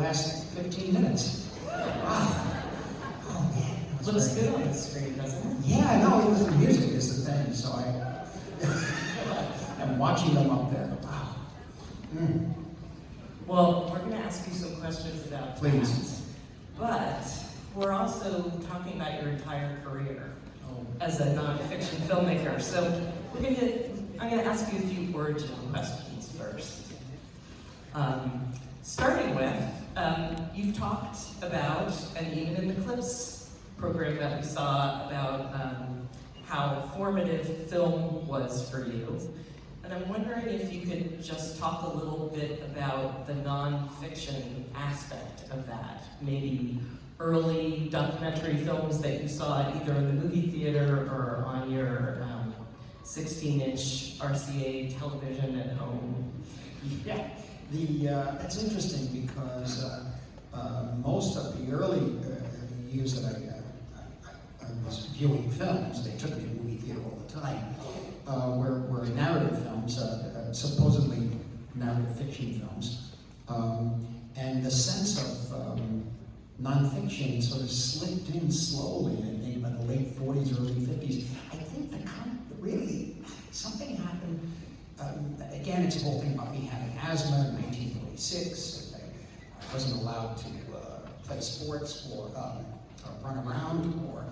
last 15 minutes. Wow. Oh man. Looks good on the screen, doesn't it? Yeah, no, the music is the thing, so I'm watching them up there. Wow. Mm. Well, we're going to ask you some questions about Please. that, but we're also talking about your entire career Oh. as a nonfiction filmmaker. So I'm going to ask you a few origin questions first. Starting with, you've talked about, and even in the Clips program that we saw, about how formative film was for you. And I'm wondering if you could just talk a little bit about the nonfiction aspect of that. Maybe early documentary films that you saw either in the movie theater or on your 16-inch RCA television at home. Yeah, that's interesting because most of the early years that I was viewing films, they took me to movie theater all the time, were narrative films, supposedly narrative fiction films. And the sense of nonfiction sort of slipped in slowly, I think, by the late 40s, early 50s. I think really, something happened. Again, it's a whole thing about me having asthma in 1946. I wasn't allowed to play sports or run around or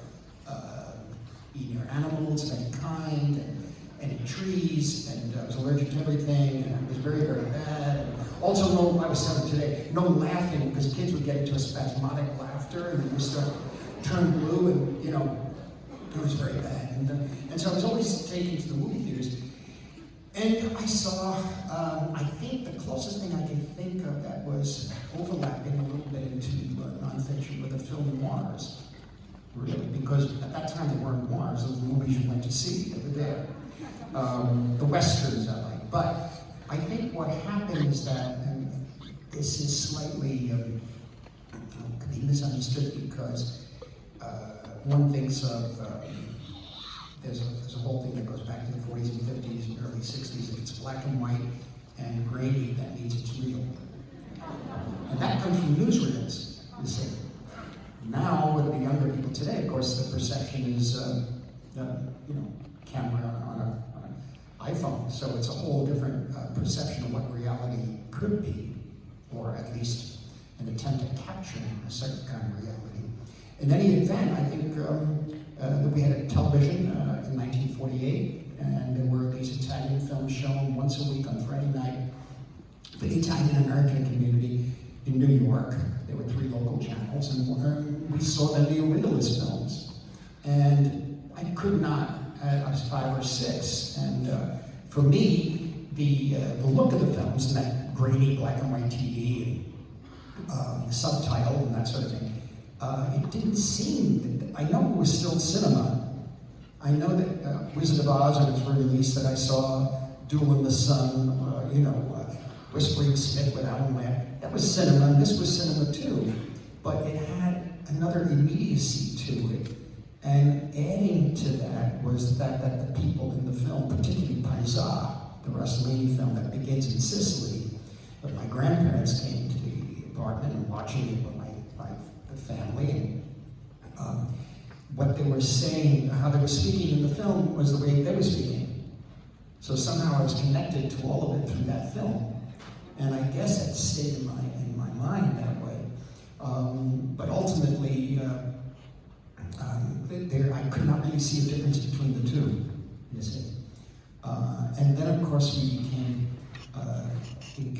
eat near animals of any kind, and any trees, and I was allergic to everything, and it was very, very bad. And also, I was telling today, no laughing, because kids would get into a spasmodic laughter, and then you start to turn blue, and it was very bad. And so I was always taken to the movie theaters. And I saw, I think the closest thing I can think of that was overlapping a little bit into nonfiction were the film noirs, really, because at that time they weren't noirs, those were movies you went to see, they were there. The westerns I like. But I think what happened is that, and this is slightly, could be misunderstood because one thinks of, there's a whole thing that goes back to the 40s and 50s and early 60s. If it's black and white and grainy, that means it's real. And that comes from newsreels, you see. Now, with the younger people today, of course, the perception is, camera on an iPhone. So it's a whole different perception of what reality could be, or at least an attempt at capturing a certain kind of reality. In any event, I think that we had a television in 1948, and there were these Italian films shown once a week on Friday night for the Italian-American community in New York. There were 3 local channels, and we saw the neo-realist films. And I could not, I was 5 or 6, and for me, the look of the films, and that grainy black and white TV, and subtitle and that sort of thing, it didn't seem, I know it was still cinema. I know that Wizard of Oz, when it was re-released, that I saw Duel in the Sun, Whispering Smith with Alan Ladd. That was cinema, and this was cinema too. But it had another immediacy to it. And adding to that was the fact that the people in the film, particularly Paisa, the Rossellini film that begins in Sicily, that my grandparents came to the apartment and watching it with my family, and what they were saying, how they were speaking in the film was the way they were speaking. So somehow I was connected to all of it through that film. And I guess that stayed in my mind that way. But ultimately, I could not really see a difference between the two, you see. And then, of course, we became, I think,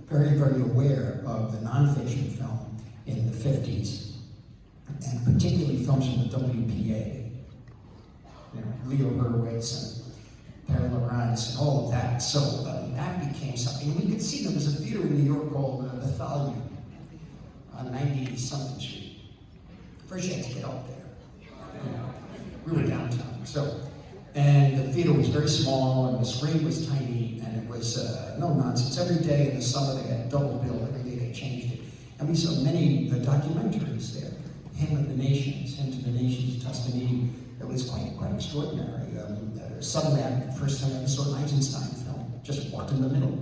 very, very aware of the nonfiction film in the 50s, and particularly films from the WPA. Leo Hurwitz and Pere Lawrence and all of that. So that became something. And we could see them. There's a theater in New York called the Thalia on 90-something Street. First you had to get up there. We were downtown. And the theater was very small, and the screen was tiny, and it was no nonsense. Every day in the summer they had double bill. Every day they changed it. And we saw many documentaries there. Hymn of the Nations, Hymn to the Nations, Toscanini. It was quite extraordinary. Suddenly, the first time I ever saw an Eisenstein film, just walked in the middle,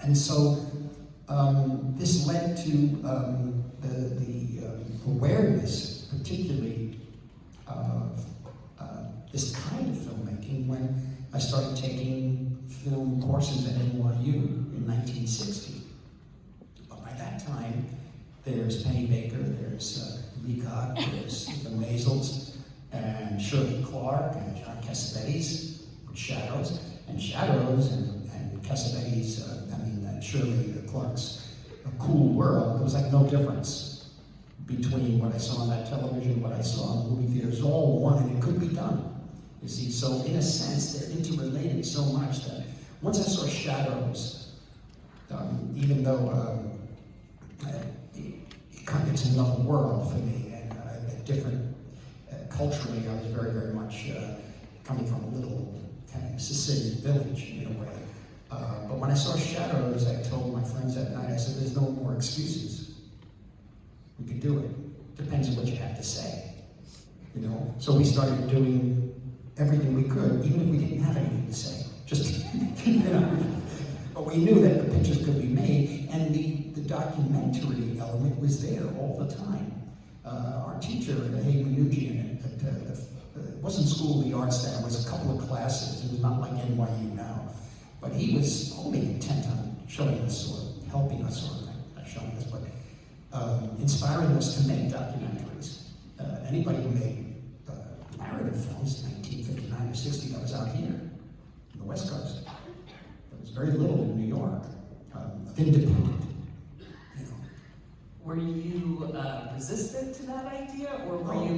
And so this led to the awareness, particularly of this kind of filmmaking, when I started taking film courses at NYU in 1960. But by that time, there's Penny Baker, there's Leacock, there's the Maisels, and Shirley Clark, and John Cassavetes with Shadows, and Cassavetes, Shirley Clark's A Cool World. There was like no difference between what I saw on that television, what I saw in the movie theaters, all one, and it could be done. You see, so in a sense, they're interrelated so much that once I saw Shadows, even though it's another world for me, and a different, culturally, I was very, very much coming from a little kind of Sicilian village in a way. But when I saw Shadows, I told my friends that night, I said, there's no more excuses. We can do it. Depends on what you have to say. You know? So we started doing everything we could, even if we didn't have anything to say. Just, you know. But we knew that the pictures could be made, and the documentary element was there all the time. Our teacher, Hay Minucci, it wasn't School of the Arts then, it was a couple of classes. It was not like NYU now. But he was only intent on showing us, or helping us, or not showing us, but inspiring us to make documentaries. Anybody who made narrative films in 1959 or 60 that was out here, on the West Coast. There was very little in New York, of independent, you know. Were you resistant to that idea, or were you